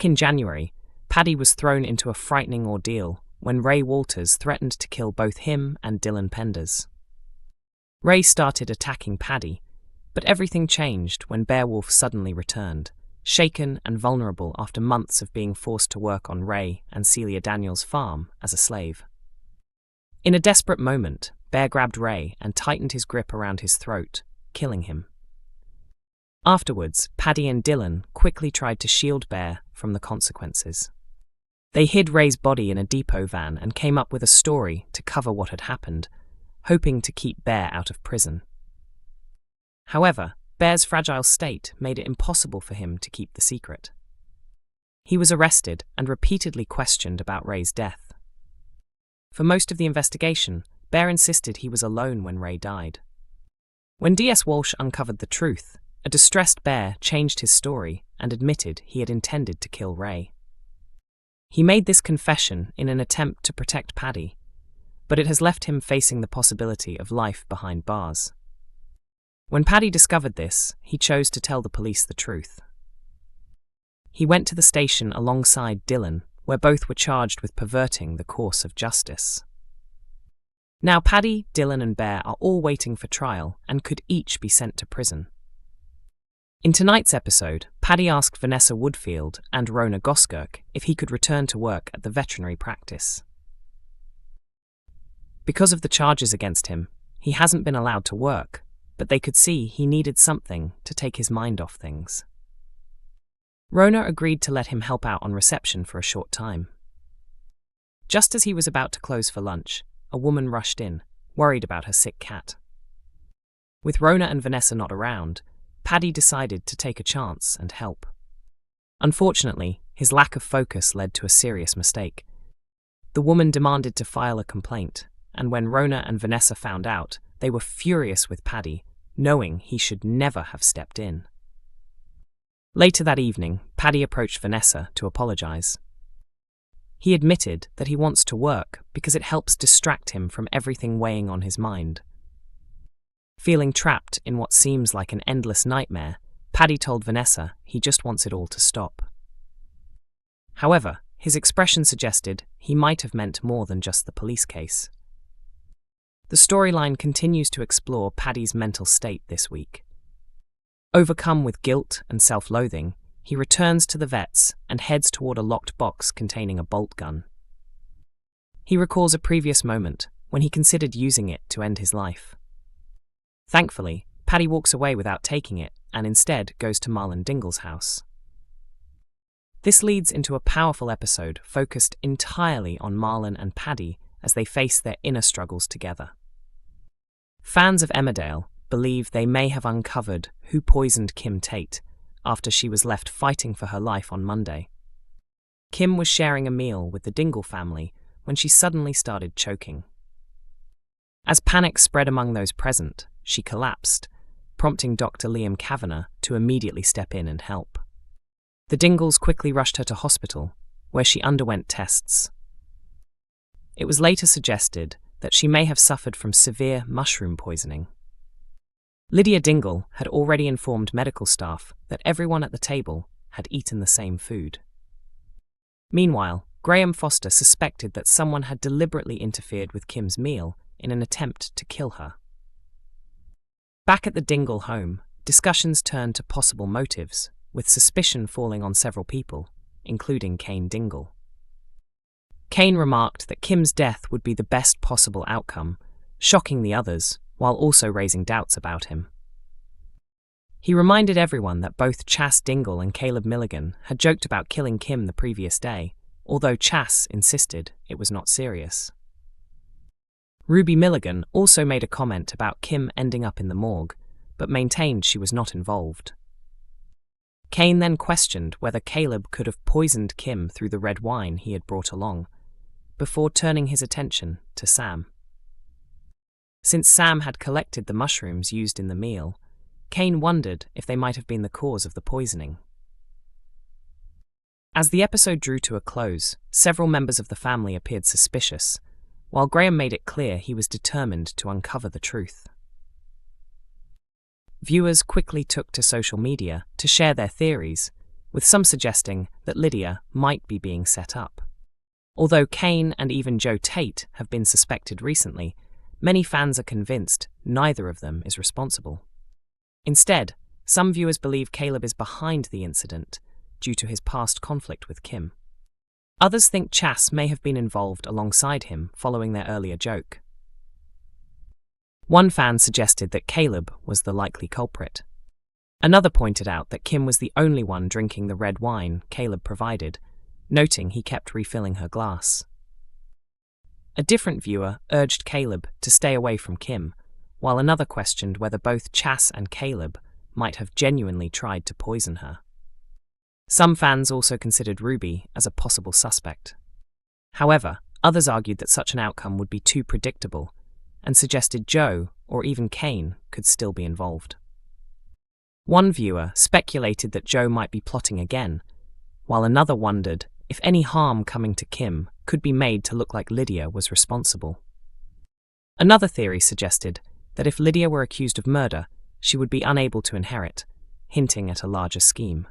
Back in January, Paddy was thrown into a frightening ordeal when Ray Walters threatened to kill both him and Dylan.Paddy. Ray started attacking Paddy, but everything changed when Beowulf suddenly returned, shaken and vulnerable after months of being forced to work on Ray and Celia Daniels' farm as a slave. In a desperate moment, Bear grabbed Ray and tightened his grip around his throat, killing him. Afterwards, Paddy and Dylan quickly tried to shield Bear from the consequences. They hid Ray's body in a depot van and came up with a story to cover what had happened, hoping to keep Bear out of prison. However, Bear's fragile state made it impossible for him to keep the secret. He was arrested and repeatedly questioned about Ray's death. For most of the investigation, Bear insisted he was alone when Ray died. When D.S. Walsh uncovered the truth, a distressed Bear changed his story and admitted he had intended to kill Ray. He made this confession in an attempt to protect Paddy, but it has left him facing the possibility of life behind bars. When Paddy discovered this, he chose to tell the police the truth. He went to the station alongside Dylan, where both were charged with perverting the course of justice. Now Paddy, Dylan and Bear are all waiting for trial and could each be sent to prison. In tonight's episode, Paddy asked Vanessa Woodfield and Rona Goskirk if he could return to work at the veterinary practice. Because of the charges against him, he hasn't been allowed to work, but they could see he needed something to take his mind off things. Rona agreed to let him help out on reception for a short time. Just as he was about to close for lunch, a woman rushed in, worried about her sick cat. With Rona and Vanessa not around, Paddy decided to take a chance and help. Unfortunately, his lack of focus led to a serious mistake. The woman demanded to file a complaint, and when Rona and Vanessa found out, they were furious with Paddy, knowing he should never have stepped in. Later that evening, Paddy approached Vanessa to apologize. He admitted that he wants to work because it helps distract him from everything weighing on his mind. Feeling trapped in what seems like an endless nightmare, Paddy told Vanessa he just wants it all to stop. However, his expression suggested he might have meant more than just the police case. The storyline continues to explore Paddy's mental state this week. Overcome with guilt and self-loathing, he returns to the vets and heads toward a locked box containing a bolt gun. He recalls a previous moment when he considered using it to end his life. Thankfully, Paddy walks away without taking it and instead goes to Marlon.Dingle's house. This leads into a powerful episode focused entirely on Marlon and Paddy as they face their inner struggles together. Fans of Emmerdale believe they may have uncovered who poisoned Kim Tate after she was left fighting for her life on Monday. Kim was sharing a meal with the Dingle family when she suddenly started choking. As panic spread among those present, she collapsed, prompting Dr. Liam Kavanagh to immediately step in and help. The Dingles quickly rushed her to hospital, where she underwent tests. It was later suggested that she may have suffered from severe mushroom poisoning. Lydia Dingle had already informed medical staff that everyone at the table had eaten the same food. Meanwhile, Graham Foster suspected that someone had deliberately interfered with Kim's meal in an attempt to kill her. Back at the Dingle home, discussions turned to possible motives, with suspicion falling on several people, including Kane Dingle. Kane remarked that Kim's death would be the best possible outcome, shocking the others, while also raising doubts about him. He reminded everyone that both Chas Dingle and Caleb Milligan had joked about killing Kim the previous day, although Chas insisted it was not serious. Ruby Milligan also made a comment about Kim ending up in the morgue, but maintained she was not involved. Kane then questioned whether Caleb could have poisoned Kim through the red wine he had brought along, before turning his attention to Sam. Since Sam had collected the mushrooms used in the meal, Kane wondered if they might have been the cause of the poisoning. As the episode drew to a close, several members of the family appeared suspicious, while Graham made it clear he was determined to uncover the truth. Viewers quickly took to social media to share their theories, with some suggesting that Lydia might be being set up. Although Kane and even Joe Tate have been suspected recently, many fans are convinced neither of them is responsible. Instead, some viewers believe Caleb is behind the incident due to his past conflict with Kim. Others think Chas may have been involved alongside him following their earlier joke. One fan suggested that Caleb was the likely culprit. Another pointed out that Kim was the only one drinking the red wine Caleb provided, noting he kept refilling her glass. A different viewer urged Caleb to stay away from Kim, while another questioned whether both Chas and Caleb might have genuinely tried to poison her. Some fans also considered Ruby as a possible suspect. However, others argued that such an outcome would be too predictable and suggested Joe or even Kane could still be involved. One viewer speculated that Joe might be plotting again, while another wondered if any harm coming to Kim could be made to look like Lydia was responsible. Another theory suggested that if Lydia were accused of murder, she would be unable to inherit, hinting at a larger scheme.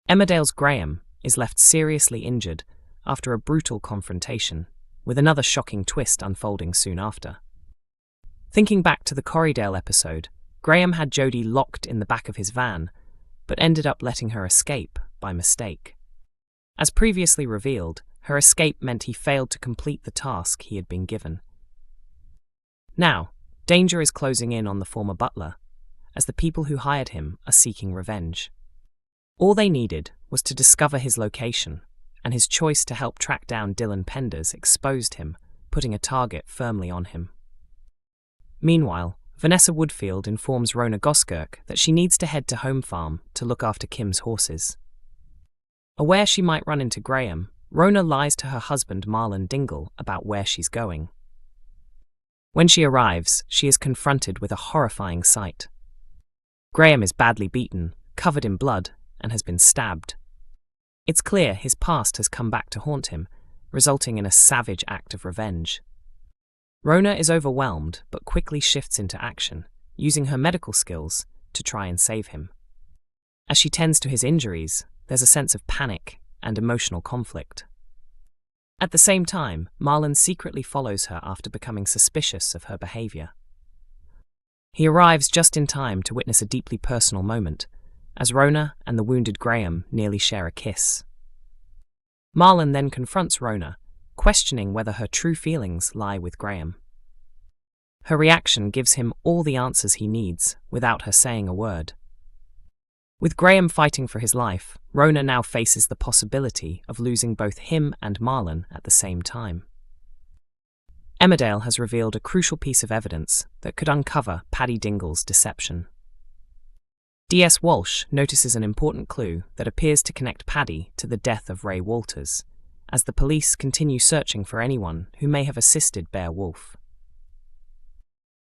Emmerdale's Graham is left seriously injured after a brutal confrontation, with another shocking twist unfolding soon after. Thinking back to the Corriedale episode, Graham had Jodie locked in the back of his van, but ended up letting her escape by mistake. As previously revealed, her escape meant he failed to complete the task he had been given. Now, danger is closing in on the former butler, as the people who hired him are seeking revenge. All they needed was to discover his location, and his choice to help track down Dylan.Paddy exposed him, putting a target firmly on him. Meanwhile, Vanessa Woodfield informs Rona Goskirk that she needs to head to Home Farm to look after Kim's horses. Aware she might run into Graham, Rona lies to her husband Marlon.The about where she's going. When she arrives, she is confronted with a horrifying sight. Graham is badly beaten, covered in blood, and has been stabbed. It's clear his past has come back to haunt him, resulting in a savage act of revenge. Rona is overwhelmed but quickly shifts into action, using her medical skills to try and save him. As she tends to his injuries, there's a sense of panic and emotional conflict. At the same time, Marlon secretly follows her after becoming suspicious of her behavior. He arrives just in time to witness a deeply personal moment, as Rona and the wounded Graham nearly share a kiss. Marlon then confronts Rona, questioning whether her true feelings lie with Graham. Her reaction gives him all the answers he needs without her saying a word. With Graham fighting for his life, Rona now faces the possibility of losing both him and Marlon at the same time. Emmerdale has revealed a crucial piece of evidence that could uncover Paddy Dingle's deception. D.S. Walsh notices an important clue that appears to connect Paddy to the death of Ray Walters, as the police continue searching for anyone who may have assisted Bear Wolf.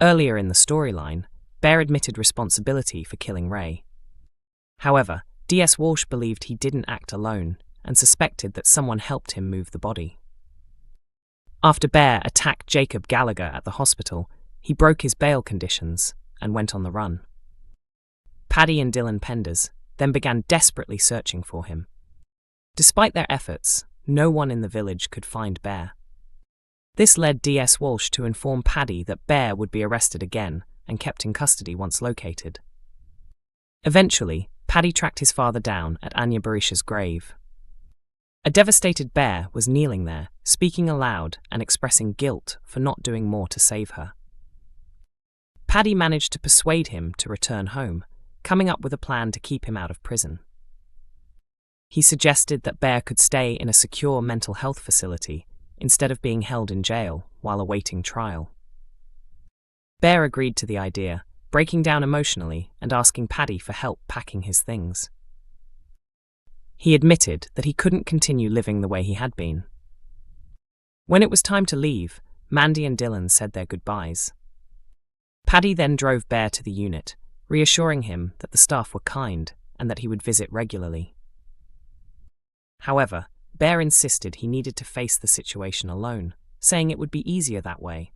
Earlier in the storyline, Bear admitted responsibility for killing Ray. However, D.S. Walsh believed he didn't act alone and suspected that someone helped him move the body. After Bear attacked Jacob Gallagher at the hospital, he broke his bail conditions and went on the run. Paddy and Dylan.Paddy then began desperately searching for him. Despite their efforts, no one in the village could find Bear. This led D.S. Walsh to inform Paddy that Bear would be arrested again and kept in custody once located. Eventually, Paddy tracked his father down at Anya Barisha's grave. A devastated Bear was kneeling there, speaking aloud and expressing guilt for not doing more to save her. Paddy managed to persuade him to return home, coming up with a plan to keep him out of prison. He suggested that Bear could stay in a secure mental health facility instead of being held in jail while awaiting trial. Bear agreed to the idea, breaking down emotionally and asking Paddy for help packing his things. He admitted that he couldn't continue living the way he had been. When it was time to leave, Mandy and Dylan said their goodbyes. Paddy then drove Bear to the unit, reassuring him that the staff were kind and that he would visit regularly. However, Bear insisted he needed to face the situation alone, saying it would be easier that way.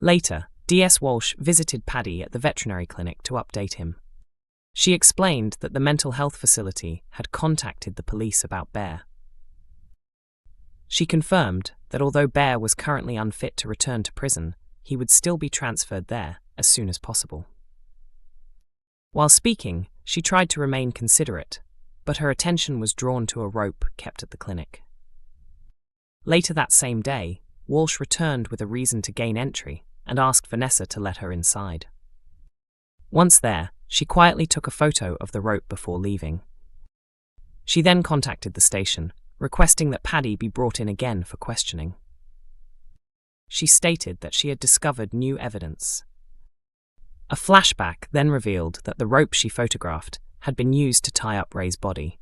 Later, D.S. Walsh visited Paddy at the veterinary clinic to update him. She explained that the mental health facility had contacted the police about Bear. She confirmed that although Bear was currently unfit to return to prison, he would still be transferred there as soon as possible. While speaking, she tried to remain considerate, but her attention was drawn to a rope kept at the clinic. Later that same day, Walsh returned with a reason to gain entry and asked Vanessa to let her inside. Once there, she quietly took a photo of the rope before leaving. She then contacted the station, requesting that Paddy be brought in again for questioning. She stated that she had discovered new evidence. A flashback then revealed that the rope she photographed had been used to tie up Ray's body.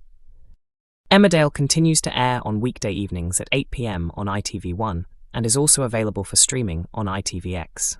Emmerdale continues to air on weekday evenings at 8 p.m. on ITV1 and is also available for streaming on ITVX.